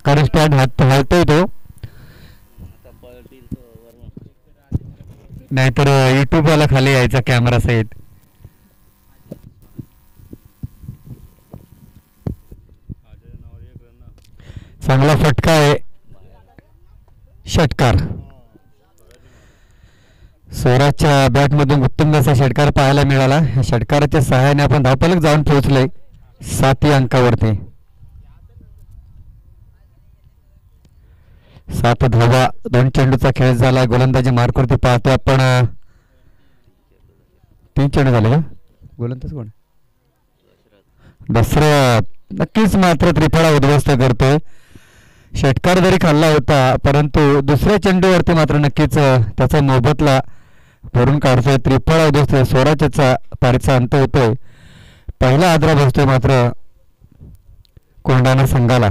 कारण स्टँड हलतोय तो, नाहीतर युट्यूब वाला खाली यायचा कॅमेरा सहित. चांगला फटका आहे, षटकार. स्वराजच्या बॅटमधून उत्तम असा षटकार पाहायला मिळाला. या षटकाराच्या सहाय्याने आपण धावफलक जाऊन पोहोचलोय 7 अंकावरती. 7 धावा, 2 चेंडूचा खेळ झाला. गोलंदाजी मार्कवरती पाहतो आपण. 3 चेंडू झाले का? गोलंदाज कोण? दशरथ नक्कीच मात्र त्रिफळा उद्ध्वस्त करतोय. षटकार जरी खाल्ला होता परंतु दुसऱ्या चेंडूवरती मात्र नक्कीच त्याचा मोबदला भरून काढतोय. त्रिफळा उद्ध्वस्त. स्वराज्याचा पारीचा अंत होतोय. पहिला आदरा बसतोय मात्र कोंढाणा संघाला.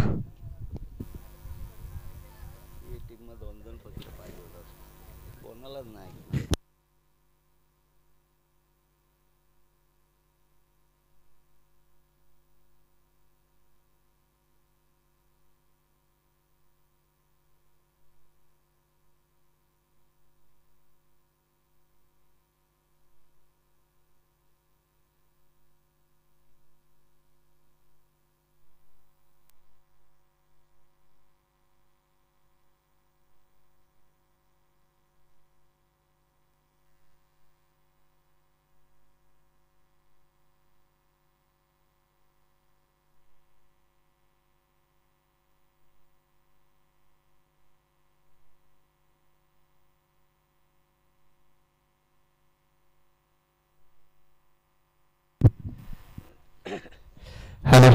Hello,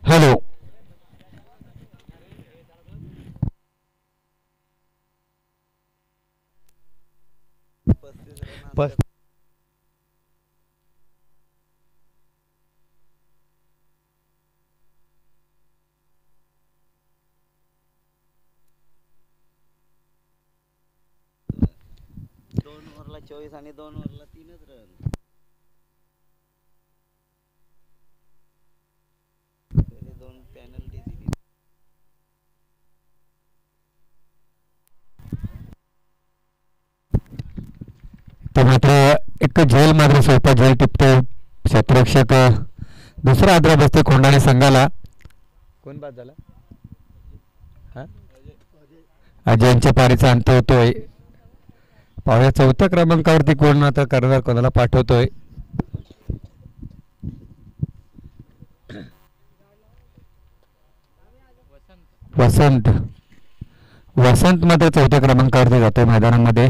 hello. दोन ओव्हरला 24 आणि 2 ओव्हरला 3च रन. तरी 2 पेनल्टी दिली. तर मात्र एक झेल मात्र सोपा झेल टिपतो क्षेत्ररक्षक. दुसरा आदरा बसतो कोंढाणे संघाला. कोण बाद झाला? अजयच्या पारीचा अंत होतोय. पाहुण्या 4थ्या क्रमांकावरती कोण आता करणार, कोणाला पाठवतोय? वसंत. वसंत मध्ये 4थ्या क्रमांकावरती जातोय मैदानामध्ये.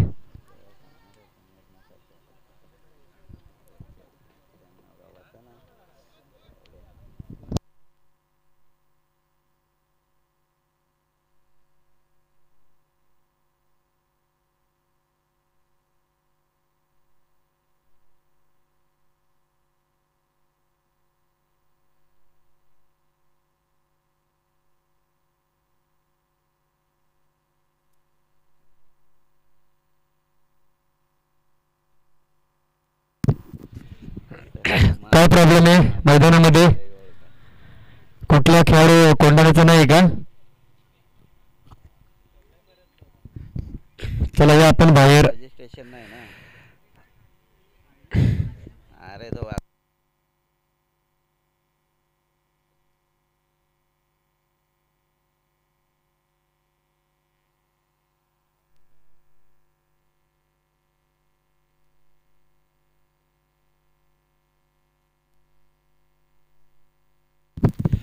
काय प्रॉब्लेम आहे मैदानामध्ये? कुठला खेळाडू कोंढाण्याचा नाही का? चला या आपण बाहेर. रजिस्ट्रेशन नाही ना. अरे तो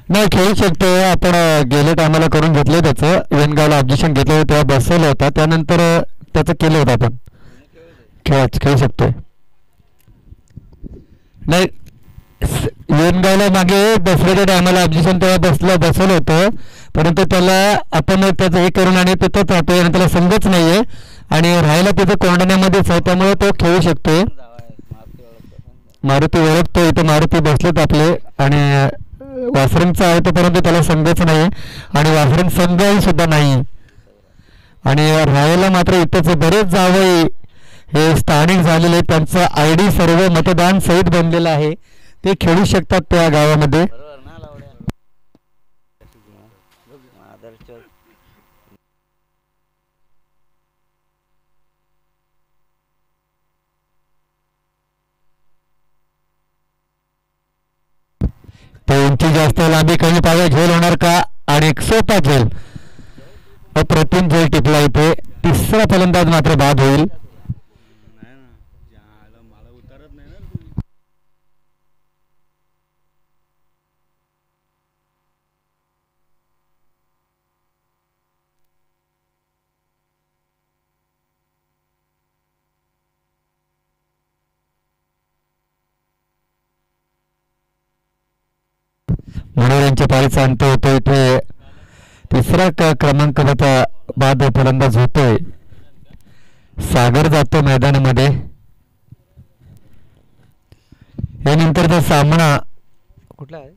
नाही खेळू शकतो आपण. गेले टायमाला करून घेतलं त्याचं. वेनगावला ऑब्जेक्शन घेतलं होतं तेव्हा बसवलं होता, त्यानंतर त्याचं केलं होतं आपण. खेळू शकतोय. नाही वेनगावला मागे दसऱ्याच्या टायमाला ऑब्जेक्शन तेव्हा बसवलं होतं, परंतु त्याला आपण त्याचं हे करून आणि तिथंच राहतोय आणि त्याला संघच नाहीये आणि राहायला तिथं कोंढाण्यामध्येच आहे, त्यामुळे तो खेळू शकतोय. मारुती ओळखतो. इथं मारुती बसलेत आपले आणि वासरंगचा आहे तो, परंतु त्याला संघच नाही आणि वासरंग संघही सुद्धा नाही आणि राहायला मात्र इथंच बरेच जावई हे स्थानिक झालेले, त्यांचं ID सर्व मतदान सहित बनलेलं आहे, ते खेळू शकतात त्या गावामध्ये. बरोबर ना लावड्या आदर्श ते उंची जास्त, लांबी कमी पाहिजे, झेल होणार का? आणि एक सोपा झेल, अप्रतिम झेल टिपला इथे. तिसरा फलंदाज मात्र बाद होईल. नाही ना ज्याला मला उतारत नाही ना तुम्ही. मनोहर यांच्या पाळीचा अंत होतो इथे. तिसरा क्रमांकाचा बाद फलंदाज होतोय. सागर जातो मैदानामध्ये. यानंतरचा सामना कुठला आहे?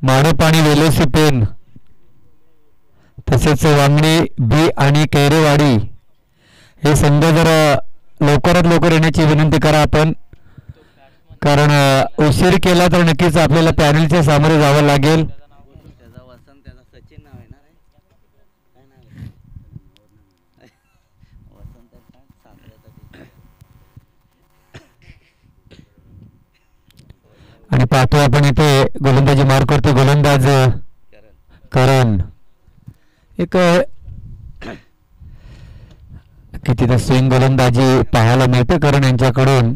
माडोपाणी, वेलोसी पेन, तसेच वांगणी बी आणि कैरेवाडी हे संघ जरा लवकरात लवकर येण्याची विनंती करा आपण, कारण उशीर केला तर नक्कीच आपल्याला पॅनलच्या सामोरे जावं लागेल. त्याचा वसंत, त्याचा सचिन नाव आहे ना रे, काय नाव आहे? वसंत आहे का? सासऱ्याचा ते. आणि पाहतो आपण इथे गोलंदाजी मार करतो गोलंदाज करण. एक किती स्विंग गोलंदाजी पाहायला मिळते करण यांच्याकडून.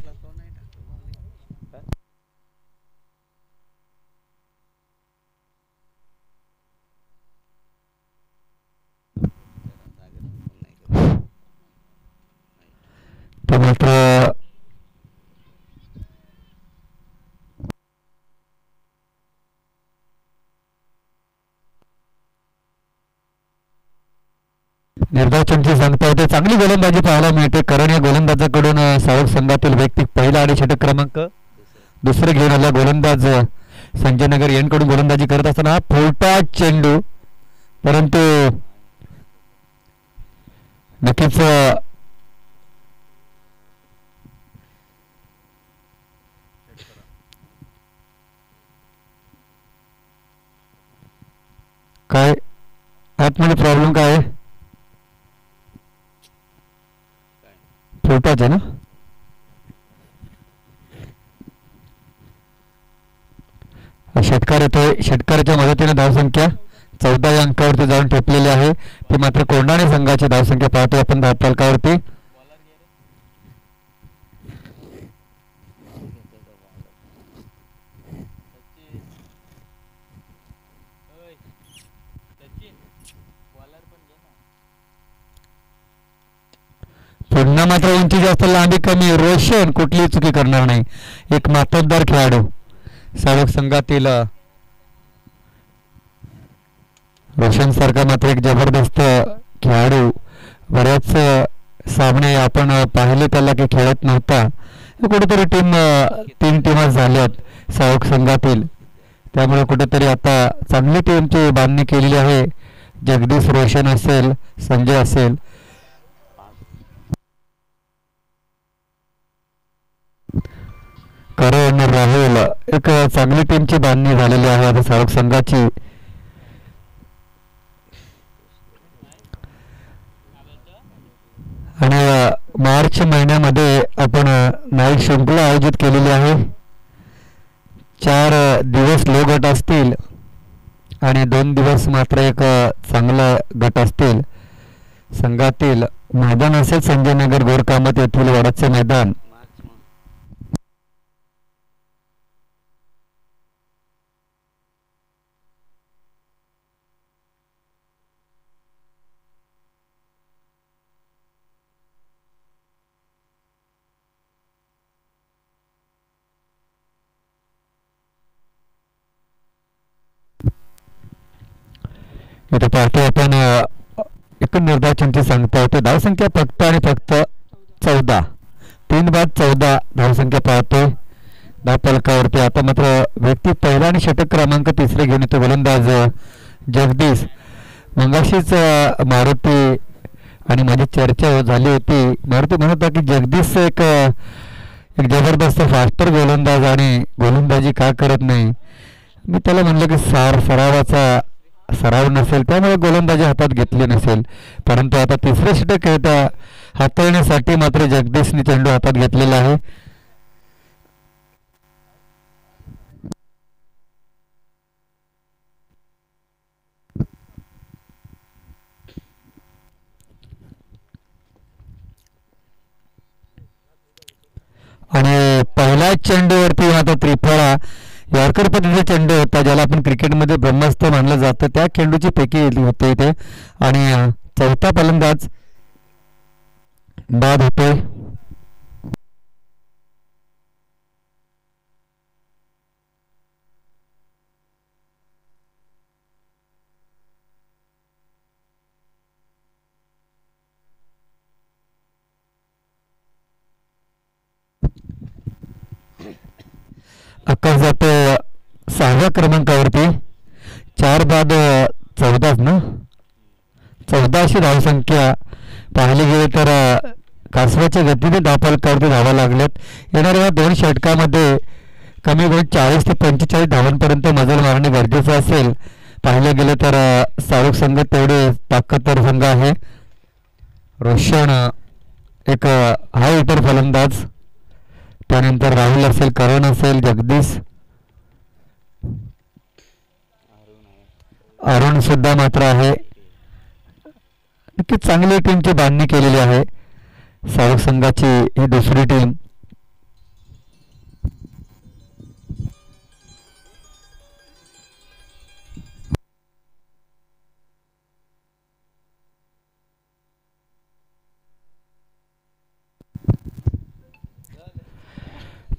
तो मात्र निर्धावचनची सांगता होते. चांगली गोलंदाजी पाहायला मिळते करण या गोलंदाजाकडून. सावक संघातील वैयक्तिक पहिला आणि षटक क्रमांक दुसरे घेऊन आला गोलंदाज संजय नगर यांकडून गोलंदाजी करत असताना फोलटा चेंडू, परंतु नक्कीच काय आतमध्ये प्रॉब्लेम काय आहे? फोलटाच आहे ना? षटकार येतोय. षटकाराच्या मदतीने धावसंख्या 14 या अंकावरती जाऊन ठेपलेली आहे. ती मात्र कोंढाणे संघाची धावसंख्या पाहतोय आपण धावफलकावरती. पुन्हा मात्र उंची जास्त, लांबी कमी, रोशन कुठलीही चुकी करणार नाही. एक मातब्दार खेळाडू सावक संघातील रोशन सारखा मात्र एक जबरदस्त खेळाडू. बऱ्याच सामने आपण पाहिले त्याला की खेळत नव्हता. कुठेतरी 3 टीमा झाल्यात सावक संघातील, त्यामुळे कुठेतरी आता चांगली टीमची बांधणी केलेली आहे. जगदीश रोशन असेल, संजय असेल, करण, राहुल, एक चांगली टीमची बांधणी झालेली आहे आता सावक संघाची. आणि मार्च महिन्यामध्ये आपण नाईट शृंखला आयोजित केलेली आहे. 4 दिवस लो गट असतील आणि 2 दिवस मात्र एक चांगला गट असतील. संघातील मैदान असेल संजय नगर गोरकामत येथील वडाचे मैदान. इथे पाहतो आपण एकूण निर्धावचनची सांगता होते. धावसंख्या फक्त आणि फक्त 14, 3 बाद 14 धावसंख्या पाहतोय. धावफलकावरती. आता मात्र व्यक्ती पहिला आणि षटक क्रमांक तिसरे घेऊन येतो गोलंदाज जगदीश. मगाशीच मारुती आणि माझी चर्चा झाली होती. मारुती म्हणत होता की जगदीश एक जबरदस्त फास्टर गोलंदाज आणि गोलंदाजी का करत नाही. मी त्याला म्हणलं की सरावाचा सराव नसेल त्यामुळे गोलंदाजी हातात घेतली नसेल. परंतु आता तिसरे षटक हाताळण्यासाठी मात्र जगदीशने चेंडू हातात घेतलेला आहे. आणि पहिल्याच चेंडूवरती मात्र त्रिफळा यॉर्कर पद्धतीचा चेंडू होता ज्याला आपण क्रिकेटमध्ये ब्रह्मास्त्र मानलं जातं. त्या चेंडूची पैकी होते इथे आणि चौथा फलंदाज बाद होतोय. आकाश जातो 6व्या क्रमांकावरती. 4 बाद 14 ना 14 अशी धावसंख्या पाहिली गेली तर कासवाच्या गतीने धावफलकावरती धावा लागल्यात. येणाऱ्या 2 षटकामध्ये कमी करून 40 ते 45 धावांपर्यंत मजल मारणे गरजेचं असेल. पाहिलं गेलं तर शाहरुख संघ तेवढे ताकदवर संघ आहे. रोशन एक हाय हिटर फलंदाज, त्यानंतर राहुल असेल, करण असेल, जगदीश, अरुण सुद्धा मात्र आहे. नक्की चांगली टीमची बांधणी केलेली आहे शाहरुख संघाची ही दुसरी टीम.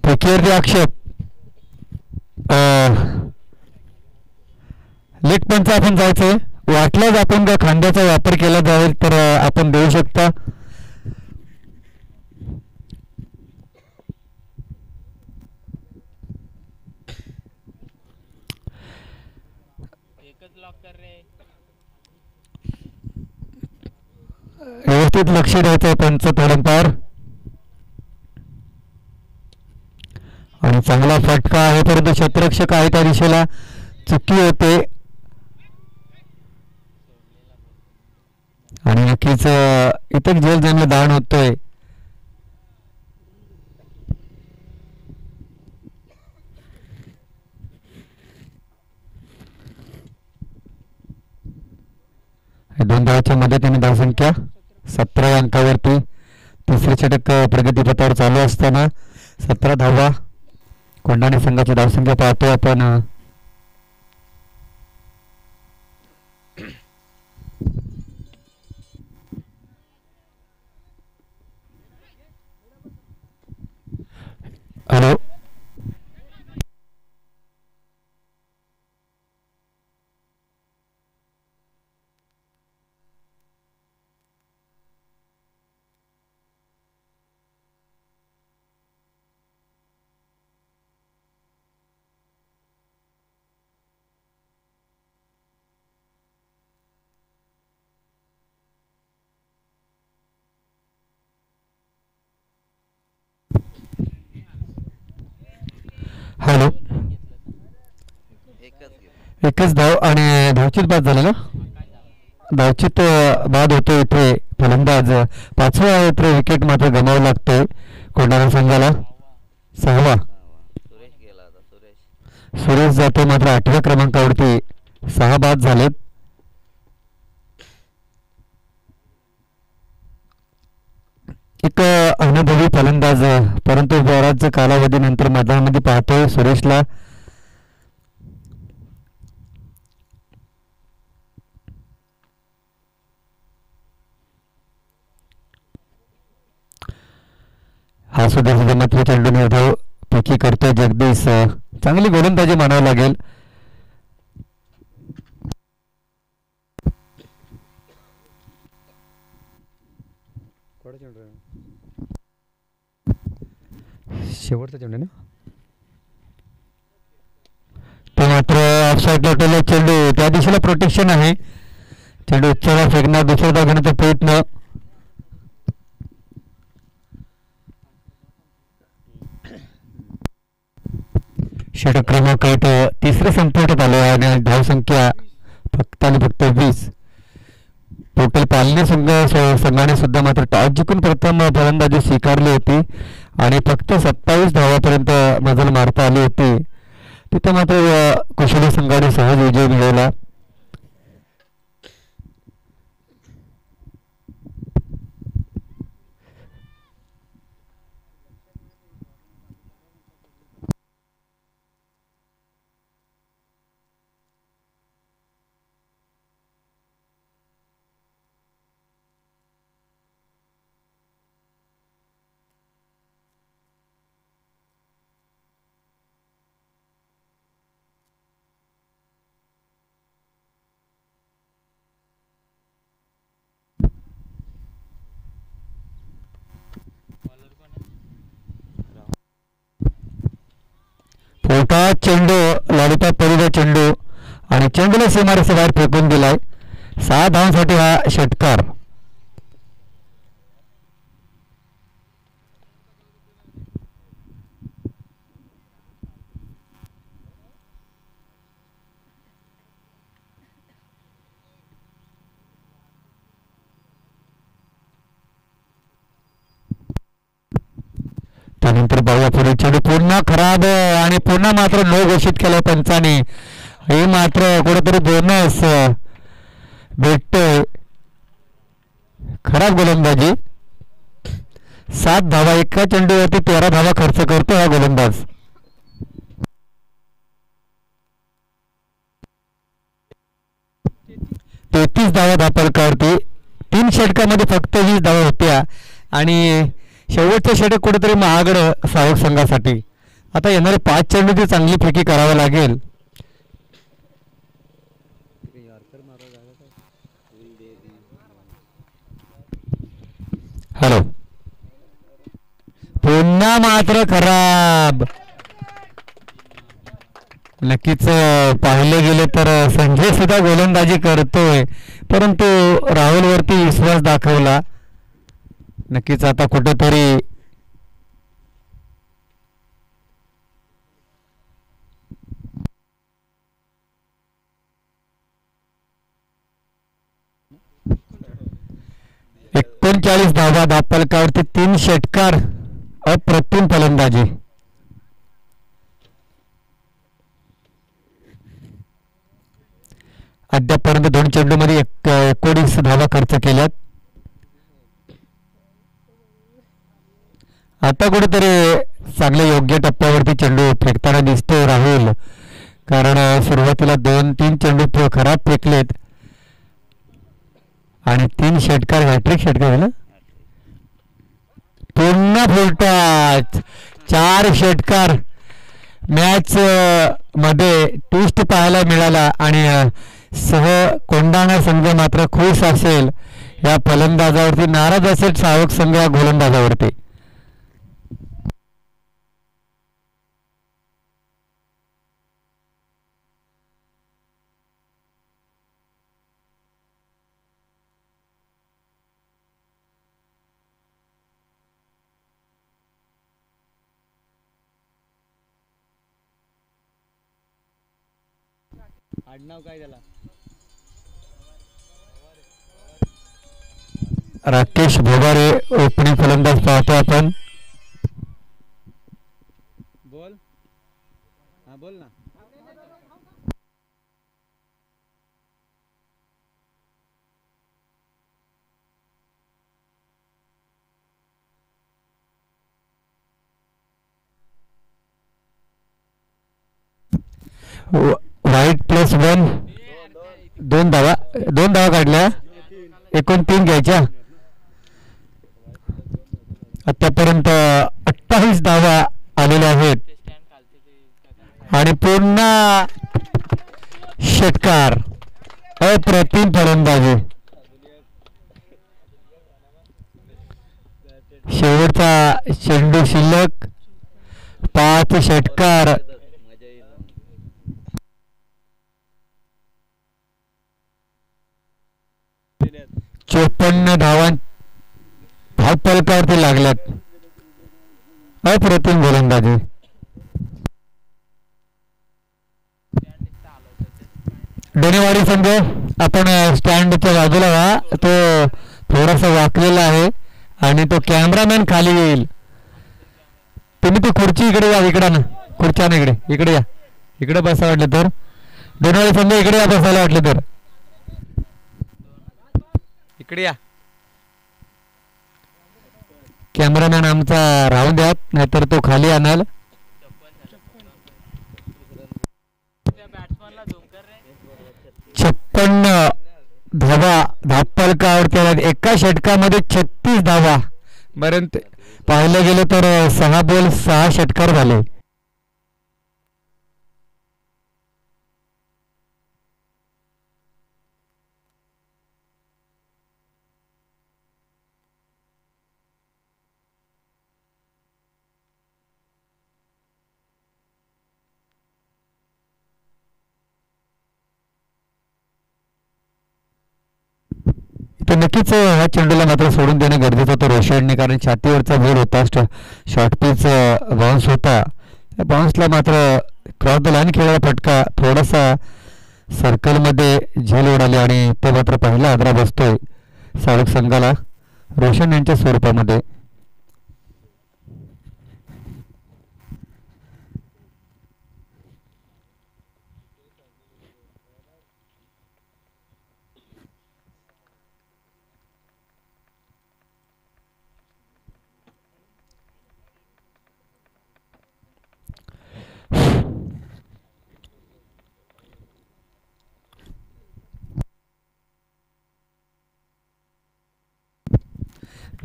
पेकीवरती आक्षेप. लेग पंच आपण जायचंय. वाटल्यास आपण का खांद्याचा वापर केला जाईल तर आपण देऊ शकता. व्यवस्थित लक्ष द्यायचं पंच थोडंफार. आणि चांगला फटका आहे परंतु क्षेत्ररक्षक आहे त्या दिशेला चुकी होते. आणि नक्कीच इथे जेल जमलं दाण होतोय. दोन धावाच्या मदतीने धावसंख्या 17 अंकावरती. तिसरे षटक प्रगतीपथावर चालू असताना 17 धावा. कोंढाणे संघाची धावसंख्या पाहतोय आपण. Hello, hello. एकच धाव आणि धावचित बाद झालं ना. धावचित बाद होतो इथे. फलंदाज 5वा आहे तर विकेट मात्र गमावं लागतोय कोंढाणा संघाला. 6वा सुरेश जातो मात्र 8व्या क्रमांकावरती. 6 बाद झालेत. एक अनुभवी फलंदाज परंतु बराच कालावधीनंतर मैदानामध्ये पाहतोय सुरेशला. हा सुद्धा मात्र चेंडू निर्धाव पैकी करतोय जगदीश. चांगली गोलंदाजी मानावं लागेल. शेवटचा चेंडू ना. साईडला उठवला चेंडू, त्या दिशेला प्रोटेक्शन आहे. चेंडू उच्चाला फेकणार, दुसऱ्या धाव घेण्याचा प्रयत्न. षटक क्रमांक 8 तिसऱ्या संपुष्टात आले आणि धावसंख्या फक्त आणि फक्त 20. टोटल पालने संघाने सुद्धा मात्र टॉस जिंकून प्रथम फलंदाजी स्वीकारली होती आणि फक्त 27 धावापर्यंत मजल मारता आली होती. तिथे मात्र कुशल संघाने सहज विजय मिळवला. मोठा चेंडू लॉलीपॉप परीचा चेंडू आणि चेंडूला सीमारेषे बाहेर फेकून दिलाय. 6 धावांसाठी हा षटकार. त्यानंतर बघा पुढे चेंडू पुन्हा खराब आणि पुन्हा मात्र नो घोषित केलं पंचाने. हे मात्र कुठेतरी बोनस भेटतोय. खराब गोलंदाजी. 7 धावा एका चेंडूवरती 13 धावा खर्च करतो हा गोलंदाज. तेहतीस धावा धापलकावरती. 3 षटकामध्ये फक्त 20 धावा होत्या आणि शेवटचं षटक कुठेतरी महागडं सावक संघासाठी. आता येणारे 5 चेंडू ती चांगली फेकी करावं लागेल. हॅलो, पुन्हा मात्र खराब. नक्कीच पाहिले गेले तर संजय सुद्धा गोलंदाजी करतोय परंतु राहुल वरती विश्वास दाखवला. नक्कीच आता कुठेतरी एकोणचाळीस धावा धापलकावरती 3 षटकार. अप्रतिम फलंदाजी. अद्यापर्यंत 2 चेंडूमध्ये 19 धावा खर्च केल्यात. आता कुठेतरी चांगल्या योग्य टप्प्यावरती चेंडू फेकताना दिसतो राहुल, कारण सुरुवातीला 2-3 चेंडू खराब फेकलेत आणि 3 षटकार हॅट्रिक षटकार झालं. पुन्हा फुलटॉस. 4 षटकार मॅच मध्ये ट्विस्ट पाहायला मिळाला आणि सह कोंडाणा संघ मात्र खुश असेल. या फलंदाजावरती नाराज असेल सावक संघ या गोलंदाजावरती. आडनाव काय त्याला? राकेश भोगारे ओपनिंग फलंदाज पाहतो आपण. बोल. हा बोल ना. वाईट +1. 2 धावा काढल्या. एकूण 3 घ्यायच्या. आतापर्यंत 28 धावा आलेल्या आहेत आणि पुन्हा षटकार. अप्रतिम फलंदाजी. शेवटचा चेंडू शिल्लक. 5 षटकार. धावफलकावरती लागल्यात. अप्रतिम गोलंदाजी. डोनेवाडी संघ आपण स्टँडच्या बाजूला व्हा. तो थोडासा वाकलेला आहे आणि तो कॅमेरामॅन खाली येईल. तुम्ही ती खुर्ची इकडे या. इकडे ना खुर्च्या ना इकडे इकडे या. इकडे बसा वाटलं तर. डोनेवाडी संघ इकडे या बसायला वाटलं तर. इकडे या. कॅमेरामॅन आमचा राहून द्या नाहीतर तो खाली आणाल. 56 धावा धावफलकावरती एका षटकामध्ये 36 धावा. बरं पाहिलं गेलं तर 6 बॉल 6 षटकार झाले. तर नक्कीच ह्या चेंडूला मात्र सोडून देणं गरजेचं होतं रोशनने, कारण छातीवरचा बॉल होता. शॉर्ट पिच बाउन्स होता. त्या बाउन्सला मात्र क्रॉस द लाईन खेळायला फटका थोडासा सर्कलमध्ये झेल उडाली आणि ते मात्र पहिला आदरा बसतोय साळुंख संघाला रोशन यांच्या स्वरूपामध्ये.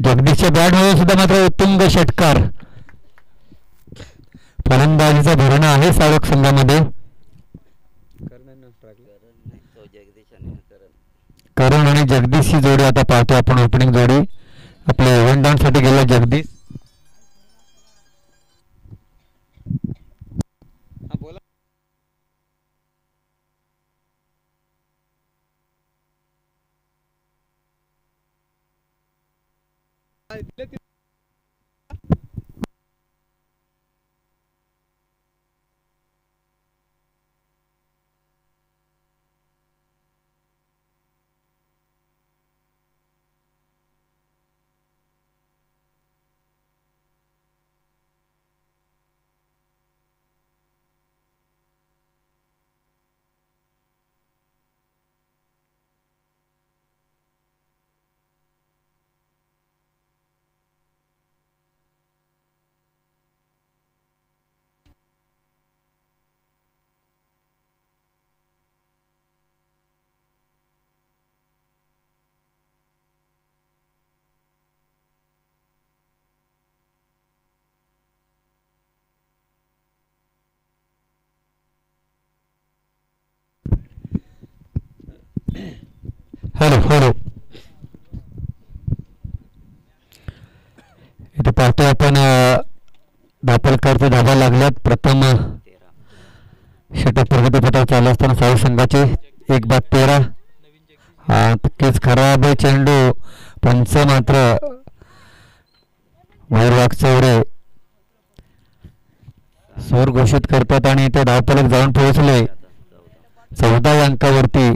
जगदीशच्या बॅटमध्ये सुद्धा मात्र उत्तुंग षटकार. फलंदाजीचा भरणा आहे साळुंख संघामध्ये. करण आणि जगदीशची जोडी आता पाहतो आपण. ओपनिंग जोडी आपल्या इव्हेंट डाऊन साठी गेला जगदीश. हॅलो हॅलो इथे पाहतो आपण. धावफलकावरती धावा लागल्यात. प्रथम षटक प्रगतीपथावर चालू असताना साळुंख संघाचे 1-13. हा नक्कीच खराब चेंडू. पंच मात्र मयूर चौरे सूर घोषित करतात आणि ते धावफलक जाऊन पोहोचले 14 अंकावरती.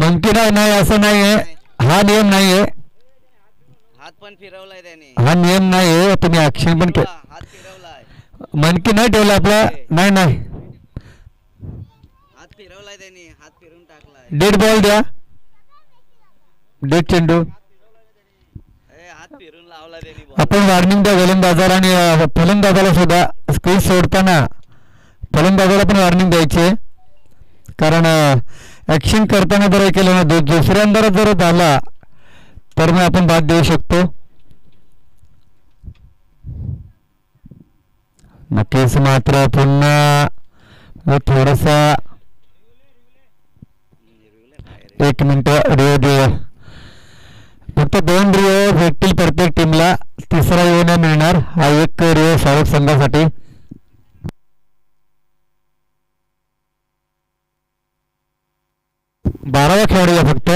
मंकी नाही असं नाहीये. हा नियम नाहीये. हात पण फिरवलाय त्याने. हा नियम नाहीये. तुम्ही ऍक्शन पण हात फिरवलाय. मनकी नाही ठेवला आपला. नाही नाही हात फिरवलाय त्याने. हात फिरून टाकलाय. डेड बॉल द्या. डेड चेंडू. हात फिरून लावला त्याने. आपण वॉर्निंग द्या गोलंदाजाला आणि फलंदाजाला सुद्धा. स्क्रीन सोडताना फलंदाजाला पण वॉर्निंग द्यायची, कारण ऍक्शन करताना जर केलं ना दुसऱ्यांदा जर झाला तर मग आपण बाद देऊ शकतो. नक्कीच मात्र पुन्हा थोडासा 1 मिनिट रिओ देऊया. फक्त 2 रिओ भेटतील प्रत्येक टीमला. तिसरा रिओ नाही मिळणार. हा एक रिओ सावक संघासाठी. 12वा खेळाडू आहे फक्त.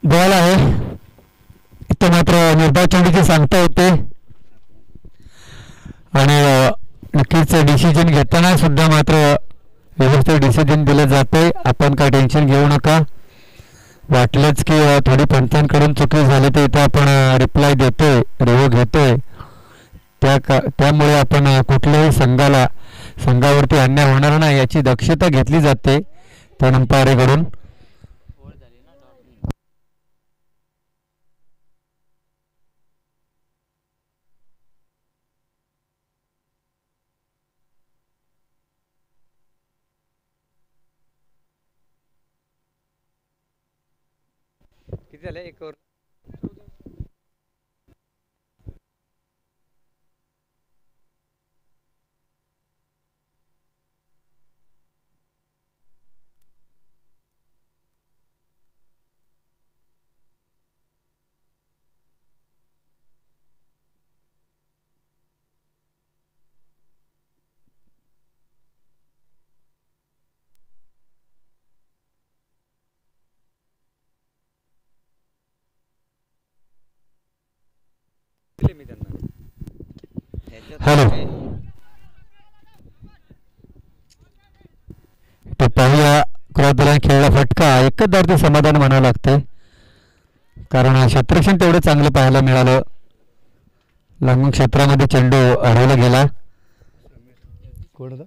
बॉल आहे. इथं मात्र निर्धाव चेंडूची सांगता होते आणि नक्कीच डिसिजन घेताना सुद्धा मात्र व्यवस्थित डिसिजन दिलं जातंय. आपण काय टेन्शन घेऊ नका. वाटलंच की थोडी पंचांकडून चुकी झाली तर इथं आपण रिप्लाय देतोय, रिव्ह्यू घेतोय. त्यामुळे आपण कुठल्याही संघावरती अन्याय होणार नाही याची दक्षता घेतली जाते त्या अंपायरकडून. किती झाले? एक ओव्हर. दिले मी त्यांना. ह्याच्यात हॅलो. काय? तो पाहूया. क्रॉस खेळला फटका. एकच धावते समाधान म्हणावं लागते कारण क्षेत्ररक्षण तेवढं चांगलं पाहायला मिळालं. लांबून क्षेत्रामध्ये चेंडू अडवला गेला. कोण होता?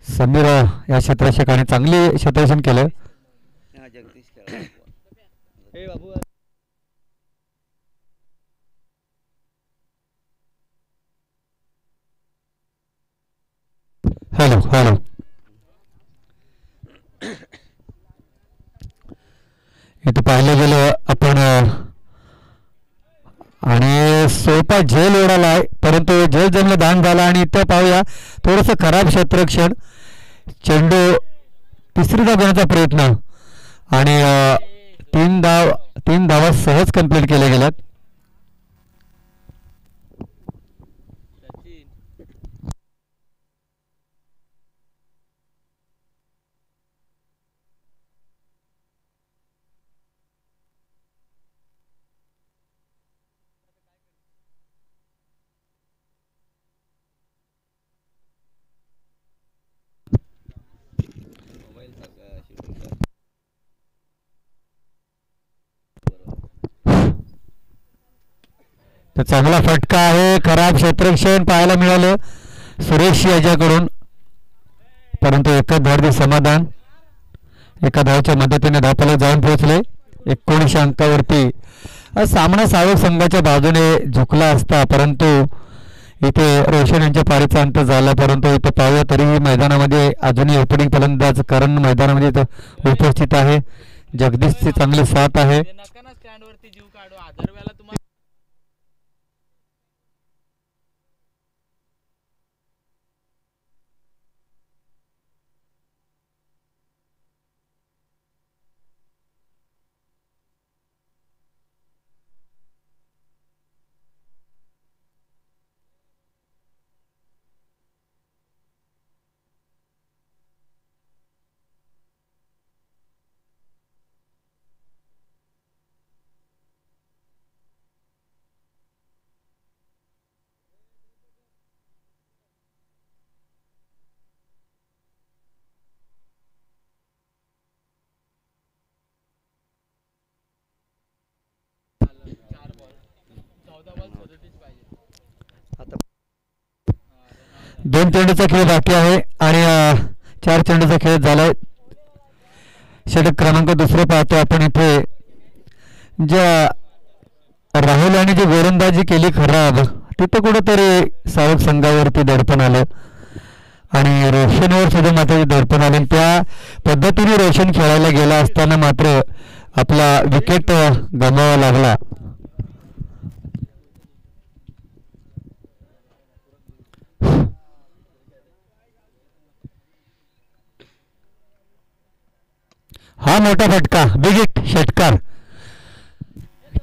समीर या क्षेत्ररक्षकाने चांगले क्षेत्ररक्षण केलं. हा जगदीश खेळला. हे बाबू हॅलो हॅलो. इथं पाहिलं गेलं आपण आणि सोपा झेल उडालाय परंतु झेल जमला दान झाला आणि इथं पाहूया थोडंसं खराब क्षेत्ररक्षण. चेंडू तिसरी धावण्याचा प्रयत्न आणि 3 धावा सहज कंप्लीट केल्या गेल्यात. तर चांगला फटका आहे. खराब क्षेत्ररक्षण पाहायला मिळालं सुरेश याच्याकडून परंतु एकच धाडती समाधान. एका धावच्या मदतीने धापाला जाऊन पोहोचले. 19 अंकावरती सामना सावक संघाच्या बाजूने झुकला असता परंतु इथे रोशन यांच्या पारीचा अंत झाला. परंतु इथे पाहूया तरीही मैदानामध्ये अजूनही ओपनिंग फलंदाज करण मैदानामध्ये उपस्थित आहे. जगदीशची चांगली साथ आहे. 2 चेंडूचा खेळ बाकी आहे आणि 4 चेंडूचा खेळ झालाय. षटक क्रमांक दुसरे पाहतो आपण इथे. ज्या राहुल यांनी जी गोलंदाजी केली खराब, तिथं कुठंतरी सावक संघावरती दडपण आलं आणि रोशनवर सुद्धा मात्र दडपण आलं. त्या पद्धतीने रोशन खेळायला गेला असताना मात्र आपला विकेट गमवावा लागला. हा मोठा फटका, बिग हिट, षटकार.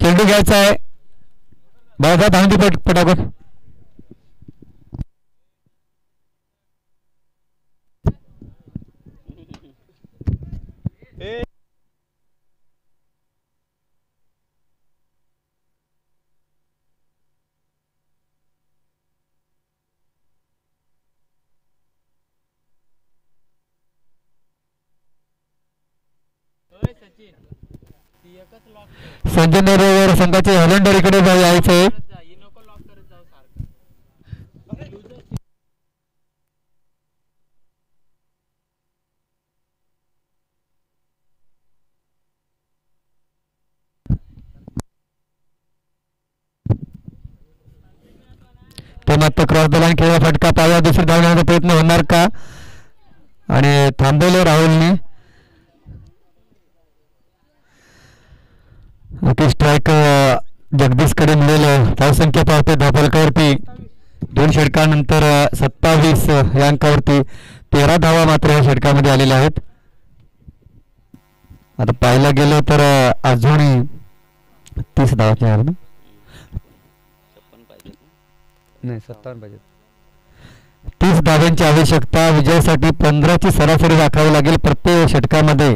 चेंडू घ्यायचा आहे. बाळासाहेब धावून पटापट. संजय नेरेवर संघाचे हॉलंडर इकडे यायचे. ते मात्र क्रॉस द लाईन खेळला फटका पाया. दुसरी धावण्याचा प्रयत्न होणार का आणि थांबवलं राहुलने. स्ट्राईक जगदीशकडे मिळेल. धावसंख्या पाहते धावफलकावरती 2 षटकानंतर 27 या अंकावरती 13 धावा मात्र या षटकामध्ये आलेल्या आहेत. आता पाहायला गेलं तर अजूनही 30 धावाचे आहे ना. 56 पाहिजे ना. नाही 57 पाहिजे. 30 धाव्यांची आवश्यकता. विजयासाठी 15ची सरासरी राखावी लागेल प्रत्येक षटकामध्ये.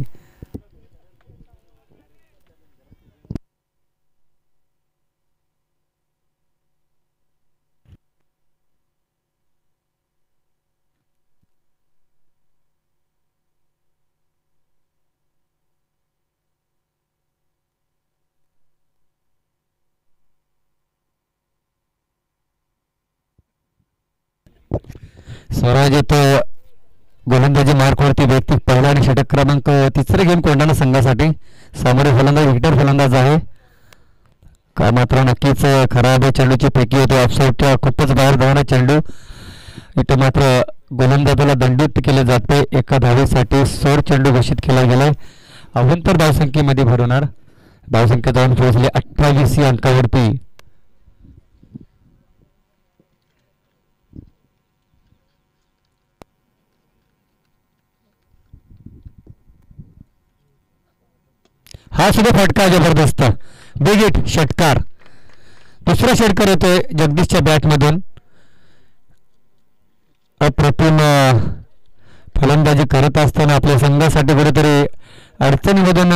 स्वराज येतो गोलंदाजी मार्कवरती. वैयक्तिक पहिला आणि षटक क्रमांक 3 गेम कोंढाणा संघासाठी. सामोरे फलंदाज विकेटर फलंदाज आहे. काय मात्र नक्कीच खराब चेंडूची पैकी होतो. ऑफसाईडच्या खूपच बाहेर जाणारा चेंडू. इथे मात्र गोलंदाजाला दंडित केले जाते. एका धावेसाठी 16 चेंडू घोषित केला गेलाय. अवंतर धावसंख्येमध्ये भरवणार. धावसंख्या जाऊन पोहोचली 28 या अंकावरती. हा सुद्धा फटका जबरदस्त. बिग हिट, षटकार. दुसरा षटकार येतोय जगदीशच्या बॅटमधून. अप्रतिम फलंदाजी करत असताना आपल्या संघासाठी कुठेतरी अडचणीमधून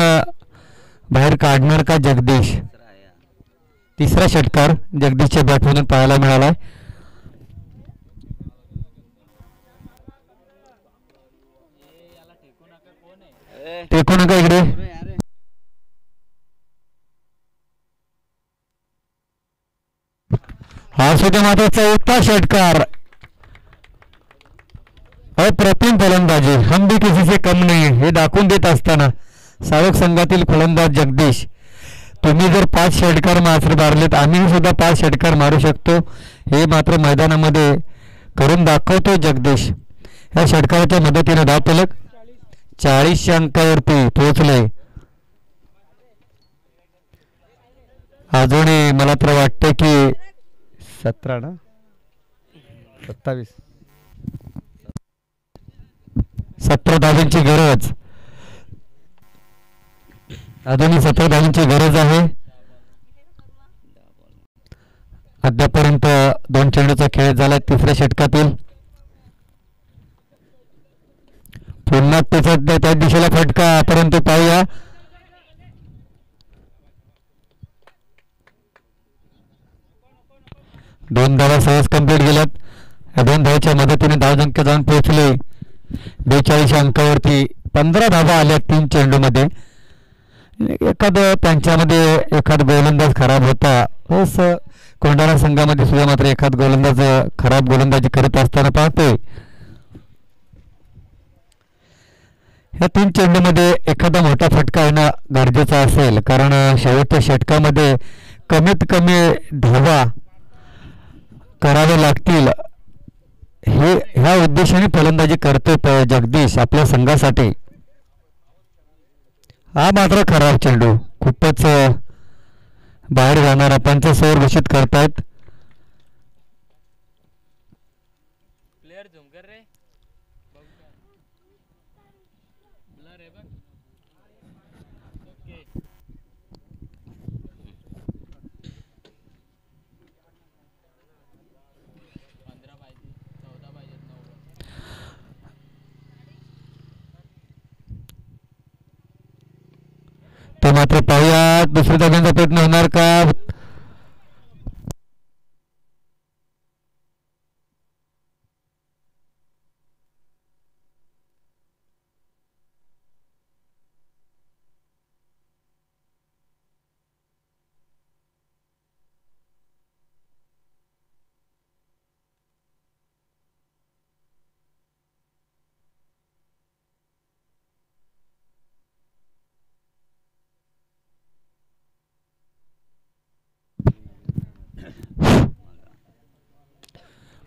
बाहेर काढणार का जगदीश. तिसरा षटकार जगदीशच्या बॅटमधून पाहायला मिळाला. टेकू नका इकडे. हा सुद्धा मात्र चौथा षटकार. अप्रतिम फलंदाजी. हम भी किसी से कम नाही हे दाखवून देत असताना सावक संघातील फलंदाज जगदीश, तुम्ही जर 5 षटकार मारलेत, आम्ही सुद्धा 5 षटकार मारू शकतो हे मात्र मैदानामध्ये करून दाखवतो जगदीश. या षटकाराच्या मदतीने धावफलक 40 अंकावरती पोहोचले. अजूनही मला तर वाटतं की 17 ना 27 17 धावांची गरज. अजूनही 17 धावांची गरज आहे. अद्यापर्यंत 2 चेंडूचा खेळ झाला तिसऱ्या षटकातील. पुन्हा त्या दिशेला फटका, परंतु पाहूया. दोन धावा सहज कंप्लीट गेल्यात. या 2 धावाच्या मदतीने धावसंख्या जाऊन पोहोचले 42 अंकावरती. 15 धावा आल्या 3 चेंडूमध्ये. एखाद त्यांच्यामध्ये एखाद गोलंदाज खराब होता, कोंढाणा संघामध्ये सुद्धा मात्र एखाद गोलंदाज खराब गोलंदाजी करत असताना पाहतोय. या 3 चेंडूमध्ये एखादा मोठा फटका येणं गरजेचा असेल, कारण शेवटच्या षटकामध्ये कमीत कमी धावा कराव्या लागतील. ह्या उद्देशाने फलंदाजी करतोय जगदीश आपल्या संघासाठी. हा मात्र खराब चेंडू, खूपच बाहेर जाणारा. पंच सौर घोषित करतायत. ते मात्र पाहूया दुसऱ्या धाब्यांचा प्रयत्न होणार का.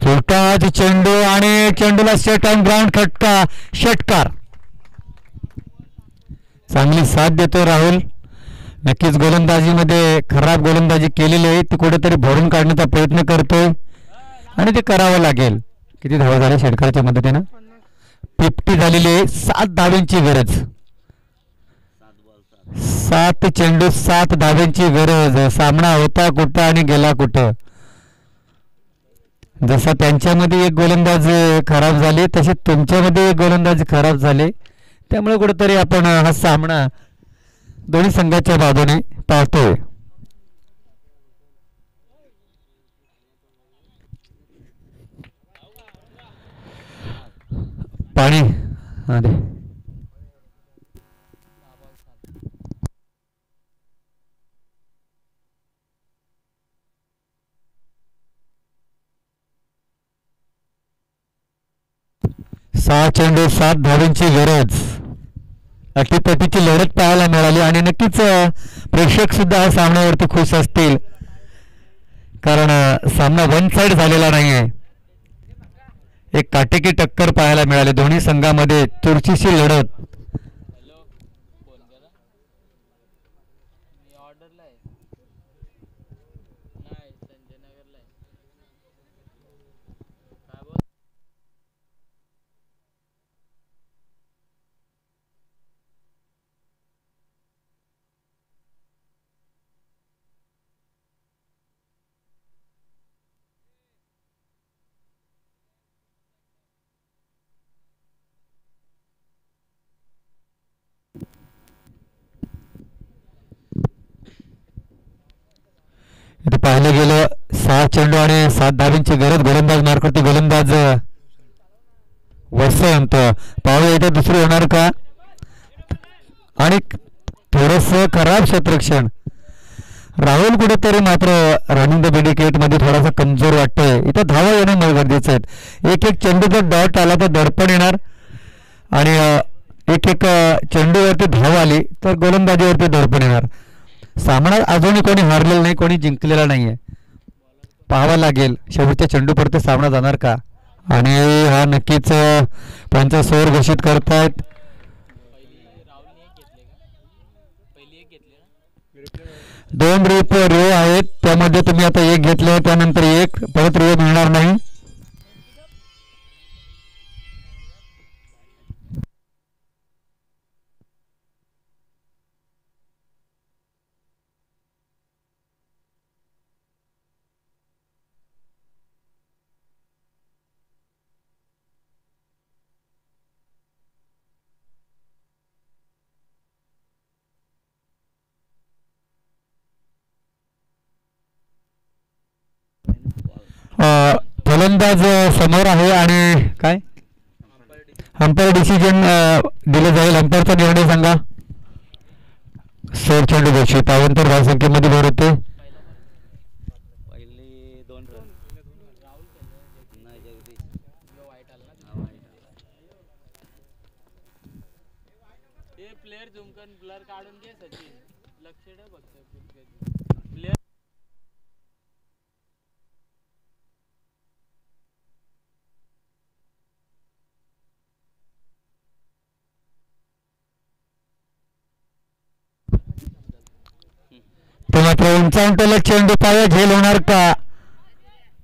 फुलटाच चेंडू आणि चेंडूला सेट ऑन ग्राउंड फटका, षटकार. चांगली साथ देतोय राहुल. नक्कीच गोलंदाजीमध्ये खराब गोलंदाजी केलेली आहे ती कुठेतरी भरून काढण्याचा प्रयत्न करतोय आणि ते करावं लागेल. किती धावा झाल्या षटकाराच्या मदतीनं? 50 झालेली आहे. 7 धाव्यांची गरज. 7 चेंडू 7 धाव्यांची गरज. सामना होता कुठं आणि गेला कुठं. जसा त्यांच्यामध्ये एक गोलंदाज खराब झाले तसे तुमच्यामध्ये एक गोलंदाज खराब झाले. त्यामुळे कुठेतरी आपण हा सामना दोन्ही संघाच्या बाजूने पाहतोय. पाणी अरे 6 चेंडू 7 धावांची गरज. अटीतटीची लढत पाहायला मिळाली आणि नक्कीच प्रेक्षक सुद्धा या सामन्यावरती खुश असतील, कारण सामना वन साइड झालेला नाहीये. एक काटेकी टक्कर पाहायला मिळाली. दोन्ही संघामध्ये चुरशीची लढत. इथे पाहिलं गेलं 6 चेंडू आणि 7 धावांची गरज. गोलंदाज मार्कवरती गोलंदाज वसंत. पाहूया इथे दुसरी होणार का. आणि थोडस खराब क्षेत्ररक्षण. राहुल कुठेतरी मात्र रनिंग द बेडिकेट मध्ये थोडासा कमजोर वाटतोय. इथं धावा येणं गरजेचं आहे. एक चेंडू जर डॉट आला तर दडपण येणार आणि एक चेंडूवरती धाव आली तर गोलंदाजीवरती दडपण येणार. सामना अजूनही कोणी हारलेला नाही, कोणी जिंकलेला नाहीये. पाहावं लागेल शेवटच्या चेंडूपर्यंत सामना जाणार का. आणि हा नक्कीच पंच स्कोर घोषित करतायत. 2 रो आहेत, त्यामध्ये तुम्ही आता एक घेतले, त्यानंतर एक परत रो मिळणार नाही. फलंदाज समोर आहे आणि काय अंपायर डिसिजन दिलं जाईल. अंपायरचा निर्णय सांगा. 16 चेंडू घोषित. अवंतर धावसंख्येमध्ये भर होते. पहिली इथे मात्र उंचावंटोला चेंडू पाया झेल होणार का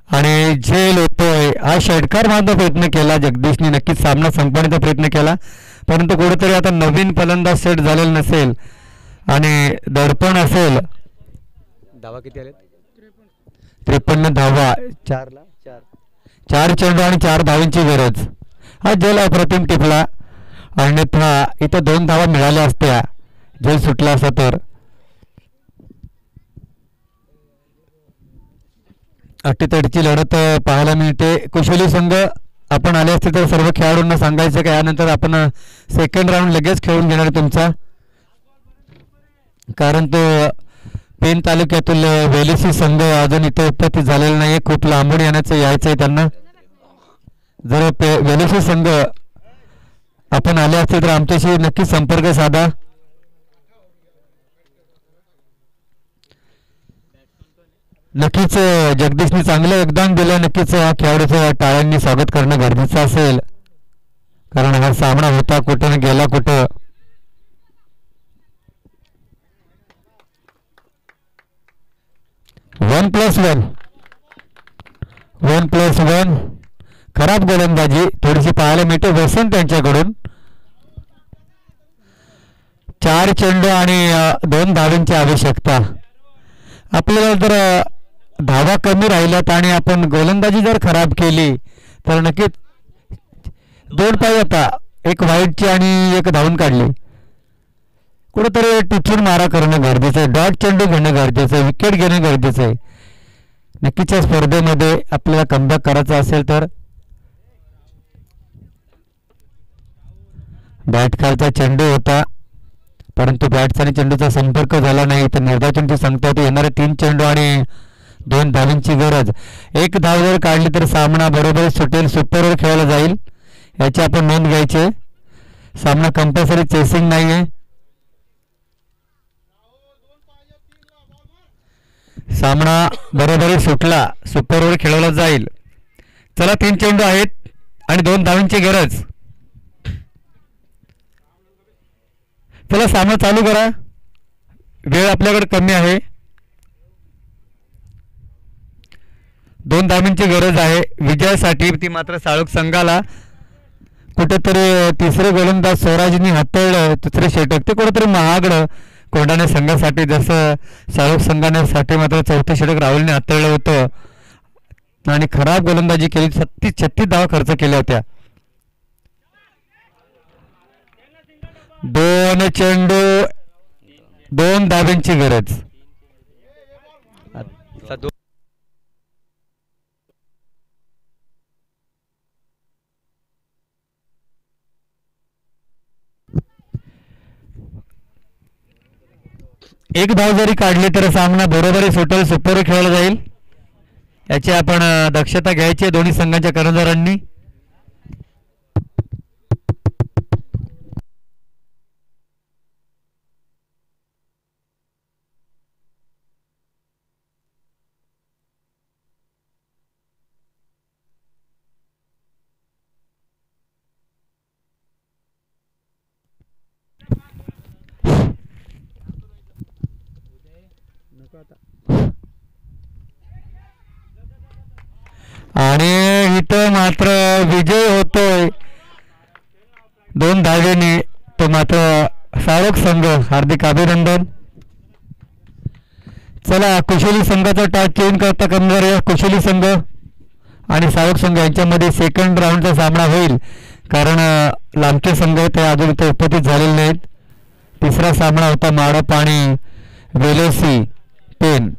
आणि झेल होतोय. हा षटकार मारण्याचा प्रयत्न केला जगदीशने, नक्कीच सामना संपवण्याचा प्रयत्न केला, परंतु कुठेतरी आता नवीन फलंदाज सेट झालेला नसेल आणि दडपण असेल. धावा किती आले? 53 धावा, 4 चेंडू आणि 4 धावांची गरज. हा झेल अप्रतिम टिपला, अन्यथा इथं 2 धावा मिळाल्या असत्या झेल सुटला असता तर. अटीतडीची लढत पाहायला मिळते. कुशली संघ आपण आले असते तर सर्व खेळाडूंना सांगायचं का यानंतर आपण सेकंड राऊंड लगेच खेळून घेणार तुमचा, कारण तो पेन तालुक्यातील वेलेसी संघ अजून इथे उपस्थित झालेला नाही. खूप लांबून यायचं आहे त्यांना. जर वेलेसी संघ आपण आले असते तर आमच्याशी नक्की संपर्क साधा. नक्कीच जगदीशने चांगलं योगदान दिलं. नक्कीच या खेळाडूचं टाळ्यांनी स्वागत करणं गरजेचं असेल, कारण हा सामना होता कुठं गेला कुठं. वन प्लस वन खराब गोलंदाजी थोडीशी पाहायला मिळते वसंत यांच्याकडून. 4 चेंडू आणि 2 धावांची आवश्यकता. आपल्याला जर धावा कमी राहिल्यात आणि आपण गोलंदाजी जर खराब केली तर नक्कीच 2 पाय होता, एक वाईटची आणि एक धावून काढली. कुठेतरी टिचून मारा करणं गरजेचं आहे, डॉट चेंडू घेणं गरजेचं आहे, विकेट घेणं गरजेचं आहे. नक्कीच या स्पर्धेमध्ये आपल्याला कमबॅक करायचं असेल तर. बॅट खालचा चेंडू होता, परंतु बॅटचा आणि चेंडूचा संपर्क झाला नाही. तर निर्धाचनची सांगता होती येणारे 3 चेंडू आणि 2 धावांची गरज. 1 धाव जर काढली तर सामना बरोबर सुटेल, सुपरवर खेळला जाईल, याची आपण नोंद घ्यायची. सामना कंपल्सरी चेसिंग नाही आहे. सामना बरोबर सुटला, सुपरवर खेळवला जाईल. चला 3 चेंडू आहेत आणि 2 धावांची गरज. चला सामना चालू करा, वेळ आपल्याकडे कमी आहे. 2 धावांची गरज आहे विजयासाठी. ती मात्र साळुंख संघाला. कुठेतरी तिसरे गोलंदाज स्वराजनी हाताळलं, तिसरे षटक ते कुठेतरी महागडं कोंढाणे संघासाठी. जसं साळुंख संघासाठी मात्र 4थं षटक राहुलने हाताळलं होतं आणि खराब गोलंदाजी केली. 36 धावा खर्च केल्या होत्या. 2 चेंडू 2 धावांची गरज. एक धाव जरी काढली तर सामना बरोबरी सुटेल, सुपर खेळला जाईल, याची आपण दक्षता घ्यायची दोन्ही संघांच्या कर्णधारांनी. आणि इथं मात्र विजय होतोय 2 धावेने. तो मात्र साळुंख संघ. हार्दिक अभिनंदन. चला कुशली संघाचा टॉस चेंज करता करणार कुशली संघ आणि साळुंख संघ यांच्यामध्ये सेकंड राऊंडचा सामना होईल, कारण लांबचे संघ ते अजून इथे उपस्थित झालेले नाहीत. तिसरा सामना होता माडप आणि वेलेसी पेन.